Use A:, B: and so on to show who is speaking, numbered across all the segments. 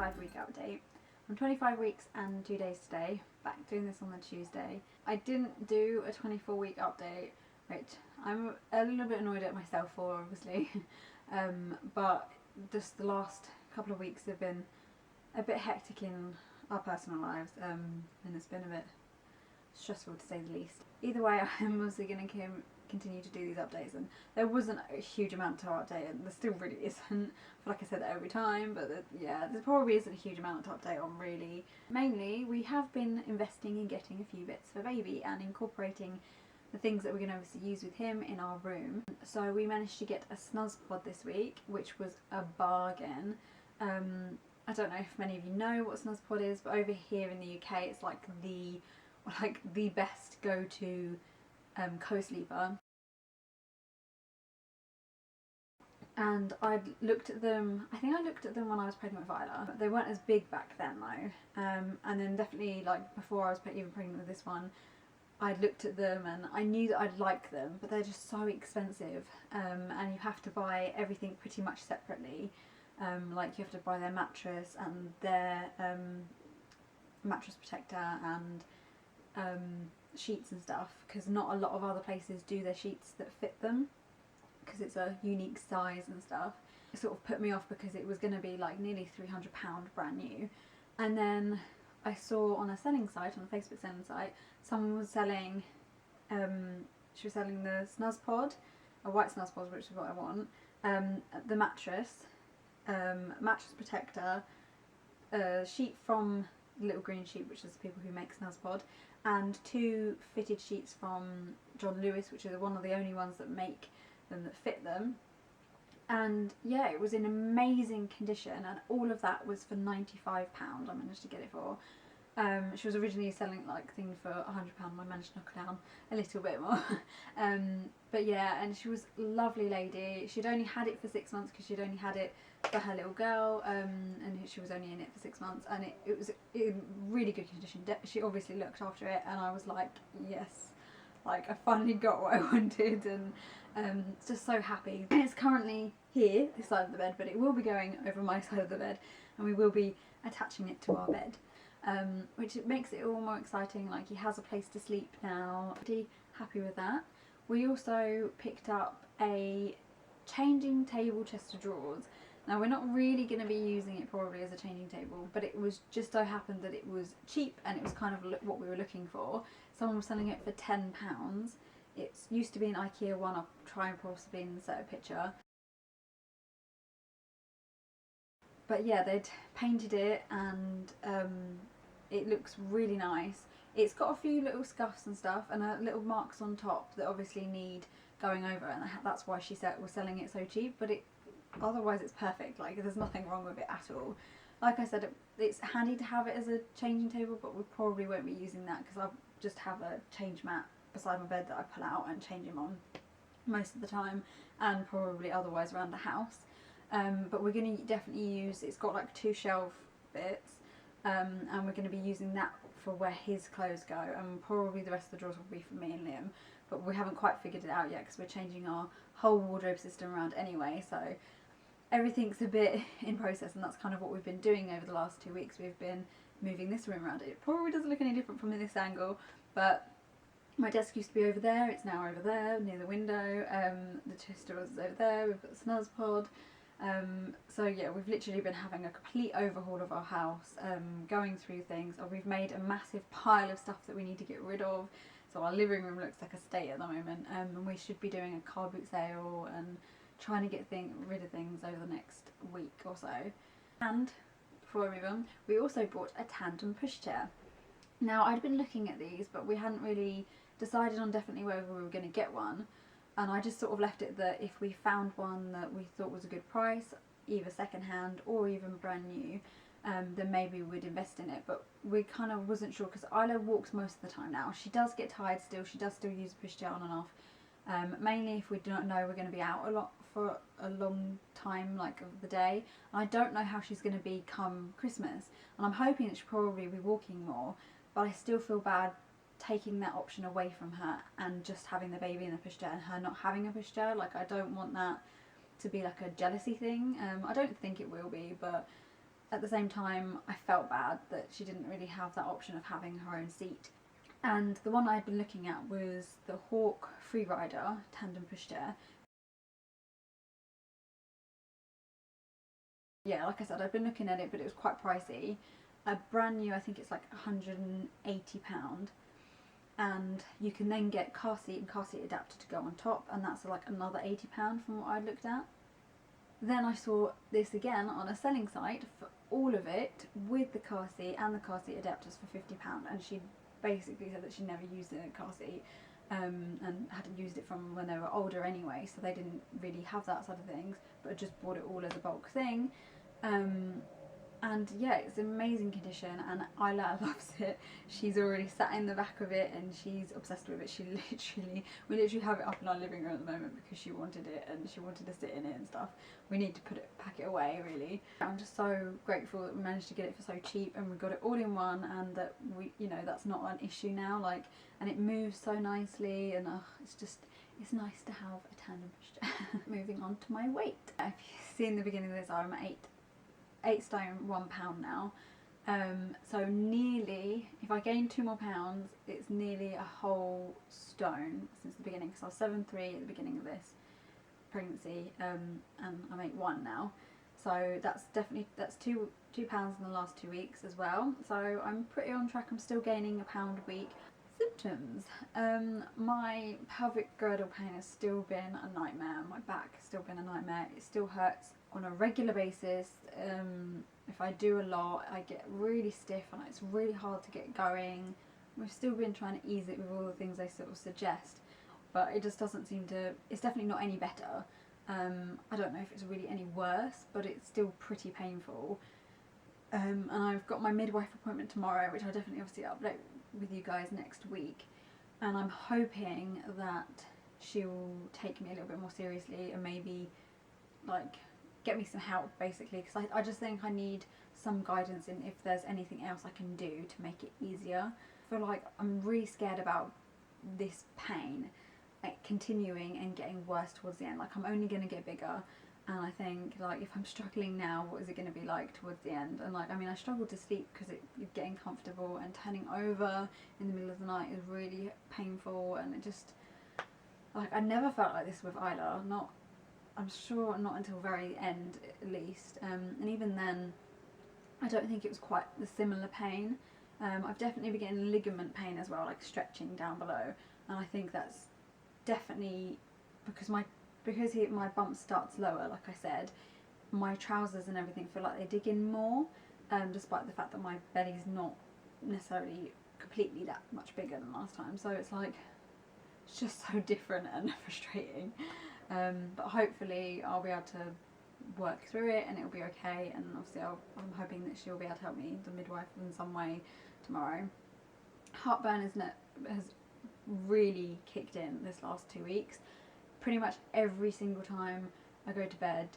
A: 25-week update. I'm 25 weeks and 2 days today, back doing this on the Tuesday. I didn't do a 24-week update, which I'm a little bit annoyed at myself for, obviously. But just the last couple of weeks have been a bit hectic in our personal lives, and it's been a bit stressful to say the least. Either way, I'm also going to continue to do these updates, and there wasn't a huge amount to update, and there still really isn't. I feel like I said that every time, but yeah, there probably isn't a huge amount to update on really. Mainly, we have been investing in getting a few bits for baby and incorporating the things that we're going to obviously use with him in our room. So we managed to get a snuzz pod this week, which was a bargain. I don't know if many of you know what snuzz pod is, but over here in the UK it's like the best go-to co-sleeper. And I'd looked at them, I think I looked at them when I was pregnant with Viola. They weren't as big back then though. And then definitely like before I was even pregnant with this one, I'd looked at them and I knew that I'd like them, but they're just so expensive. And you have to buy everything pretty much separately. Like you have to buy their mattress and their mattress protector and sheets and stuff, because not a lot of other places do their sheets that fit them, because it's a unique size and stuff. It sort of put me off because it was going to be like nearly £300 brand new. And then I saw on a selling site, on a Facebook selling site, someone was selling, she was selling the snuzz pod, a white snuzz pod, which is what I want, the mattress, mattress protector, sheet from Little Green Sheet, which is the people who make snuzz pod, and 2 fitted sheets from John Lewis, which are one of the only ones that make them, that fit them. And yeah, it was in amazing condition, and all of that was for £95 I managed to get it for. She was originally selling like thing for £100. I managed to knock her down a little bit more. But yeah, and she was a lovely lady. She'd only had it for 6 months because she'd only had it for her little girl, and she was only in it for 6 months, and it was in really good condition. She obviously looked after it, and I was like, yes, like I finally got what I wanted, and just so happy. It's currently here, this side of the bed, but it will be going over my side of the bed, and we will be attaching it to our bed, which makes it all more exciting. Like, he has a place to sleep now. Pretty happy with that. We also picked up a changing table chest of drawers. Now, we're not really going to be using it probably as a changing table, but it was just so happened that it was cheap and it was kind of what we were looking for. Someone was selling it for £10. It used to be an IKEA one. I'll try and possibly insert a picture. But yeah, they'd painted it, and it looks really nice. It's got a few little scuffs and stuff, and little marks on top that obviously need going over, and that's why she was selling it so cheap. But otherwise it's perfect. Like, there's nothing wrong with it at all. Like I said, it's handy to have it as a changing table, but we probably won't be using that because I just have a change mat beside my bed that I pull out and change him on most of the time, and probably otherwise around the house. But we're going to definitely use, it's got like 2 shelf bits, and we're going to be using that for where his clothes go, and probably the rest of the drawers will be for me and Liam, but we haven't quite figured it out yet because we're changing our whole wardrobe system around anyway, so everything's a bit in process, and that's kind of what we've been doing over the last 2 weeks. We've been moving this room around. It probably doesn't look any different from this angle, but my desk used to be over there, it's now over there near the window. The twister was over there, we've got the snuzz pod. So yeah, we've literally been having a complete overhaul of our house, going through things. We've made a massive pile of stuff that we need to get rid of, so our living room looks like a state at the moment, and we should be doing a car boot sale and trying to get rid of things over the next week or so. And before I move on, we also bought a tandem pushchair. Now, I'd been looking at these, but we hadn't really decided on definitely whether we were going to get one. And I just sort of left it that if we found one that we thought was a good price, either second hand or even brand new, then maybe we'd invest in it. But we kind of wasn't sure because Isla walks most of the time now. She does get tired still. She does still use a pushchair on and off. Mainly if we don't know we're going to be out a lot for a long time, like of the day. And I don't know how she's going to be come Christmas. And I'm hoping that she'll probably be walking more. But I still feel bad taking that option away from her and just having the baby in the pushchair and her not having a pushchair. Like, I don't want that to be like a jealousy thing. I don't think it will be, but at the same time I felt bad that she didn't really have that option of having her own seat. And the one I'd been looking at was the Hawk Freerider tandem pushchair. Yeah, like I said, I've been looking at it, but it was quite pricey. A brand new, I think it's like £180, and you can then get car seat and car seat adapter to go on top, and that's like another £80 from what I looked at. Then I saw this again on a selling site for all of it with the car seat and the car seat adapters for £50, and she basically said that she never used a car seat and hadn't used it from when they were older anyway, so they didn't really have that side of things, but just bought it all as a bulk thing. And yeah, it's in amazing condition, and Isla loves it. She's already sat in the back of it and she's obsessed with it. We literally have it up in our living room at the moment because she wanted it and she wanted to sit in it and stuff. We need to pack it away really. I'm just so grateful that we managed to get it for so cheap, and we got it all in one, and that we, you know, that's not an issue now. Like, and it moves so nicely, and it's nice to have a tandem pushchair. Moving on to my weight. If you see in the beginning of this, I'm 8 stone 1 pound now, so nearly, if I gain 2 more pounds, it's nearly a whole stone since the beginning, because I was 7'3" at the beginning of this pregnancy, and I'm 8'1" now, so that's 2 pounds in the last 2 weeks as well, so I'm pretty on track. I'm still gaining a pound a week. Symptoms. My pelvic girdle pain has still been a nightmare. My back has still been a nightmare. It still hurts on a regular basis. If I do a lot, I get really stiff and it's really hard to get going. We've still been trying to ease it with all the things they sort of suggest, but it just doesn't seem to, it's definitely not any better. I don't know if it's really any worse, but it's still pretty painful. And I've got my midwife appointment tomorrow, which I'll definitely obviously update with you guys next week, and I'm hoping that she'll take me a little bit more seriously and maybe like get me some help basically, because I just think I need some guidance in if there's anything else I can do to make it easier. I feel like I'm really scared about this pain like continuing and getting worse towards the end. Like, I'm only going to get bigger, and I think like if I'm struggling now, what is it going to be like towards the end? And like, I mean, I struggle to sleep because getting comfortable and turning over in the middle of the night is really painful, and it just, like, I never felt like this with Isla, I'm sure not until very end at least, and even then I don't think it was quite the similar pain. I've definitely been getting ligament pain as well, like stretching down below, and I think that's definitely because my bump starts lower, like I said, my trousers and everything feel like they dig in more, despite the fact that my belly's not necessarily completely that much bigger than last time, so it's like, it's just so different and frustrating. But hopefully I'll be able to work through it and it'll be okay, and obviously I'm hoping that she'll be able to help me, the midwife, in some way tomorrow. Heartburn has really kicked in this last 2 weeks. Pretty much every single time I go to bed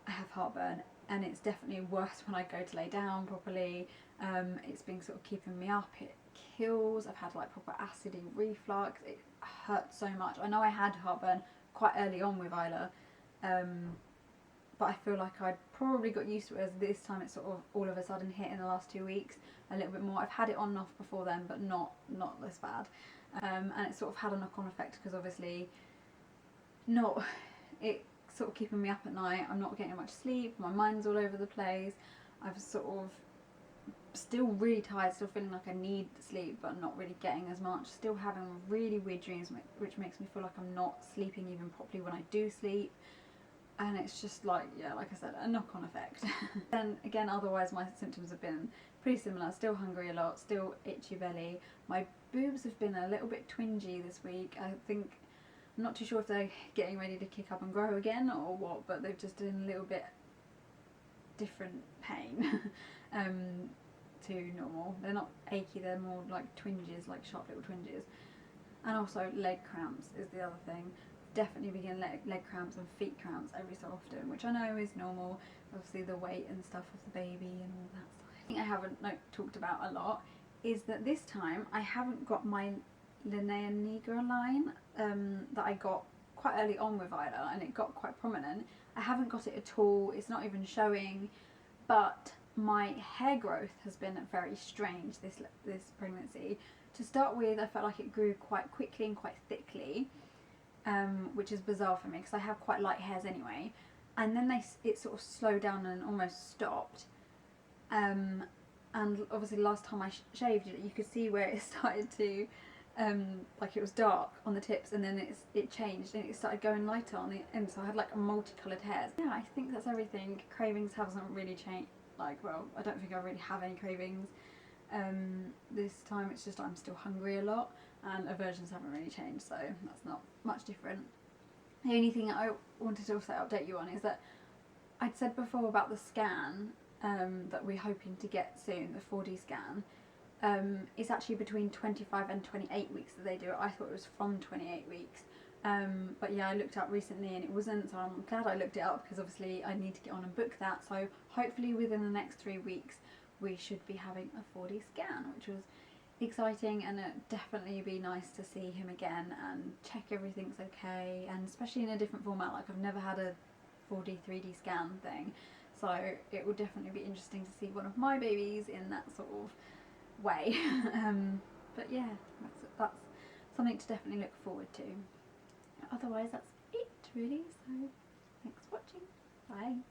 A: I have heartburn, and it's definitely worse when I go to lay down properly. It's been sort of keeping me up. It kills. I've had like proper acidy reflux. It hurts so much. I know I had heartburn quite early on with Isla, but I feel like I'd probably got used to it, as this time it's sort of all of a sudden hit in the last 2 weeks a little bit more. I've had it on and off before then, but not this bad, and it sort of had a knock-on effect because obviously it sort of keeping me up at night. I'm not getting much sleep, my mind's all over the place, I've sort of still really tired, still feeling like I need sleep but not really getting as much, still having really weird dreams which makes me feel like I'm not sleeping even properly when I do sleep, and it's just like, yeah, like I said, a knock-on effect. Then again, otherwise my symptoms have been pretty similar. Still hungry a lot, still itchy belly. My boobs have been a little bit twingy this week. I think, I'm not too sure if they're getting ready to kick up and grow again or what, but they've just done a little bit different pain to normal. They're not achy, they're more like twinges, like sharp little twinges. And also leg cramps is the other thing. Definitely begin leg cramps and feet cramps every so often, which I know is normal, obviously the weight and stuff of the baby and all that stuff. The thing I haven't talked about a lot is that this time I haven't got my Linea Nigra line that I got quite early on with Isla, and it got quite prominent. I haven't got it at all, it's not even showing, but my hair growth has been very strange this pregnancy. To start with, I felt like it grew quite quickly and quite thickly, which is bizarre for me because I have quite light hairs anyway. And then it sort of slowed down and almost stopped. And obviously last time I shaved it, you could see where it started to, like it was dark on the tips, and then it changed and it started going lighter on the end, so I had like multicoloured hairs. Yeah, I think that's everything. Cravings hasn't really changed, like, well, I don't think I really have any cravings this time. It's just I'm still hungry a lot, and aversions haven't really changed, so that's not much different. The only thing I wanted to also update you on is that I'd said before about the scan that we're hoping to get soon, the 4D scan. It's actually between 25 and 28 weeks that they do it. I thought it was from 28 weeks. But yeah, I looked up recently and it wasn't, so I'm glad I looked it up because obviously I need to get on and book that. So hopefully within the next 3 weeks we should be having a 4D scan, which was exciting, and it'd definitely be nice to see him again and check everything's okay, and especially in a different format. Like, I've never had a 4D 3D scan thing, so it will definitely be interesting to see one of my babies in that sort of way. But yeah, that's something to definitely look forward to. Otherwise, that's it really, so thanks for watching. Bye.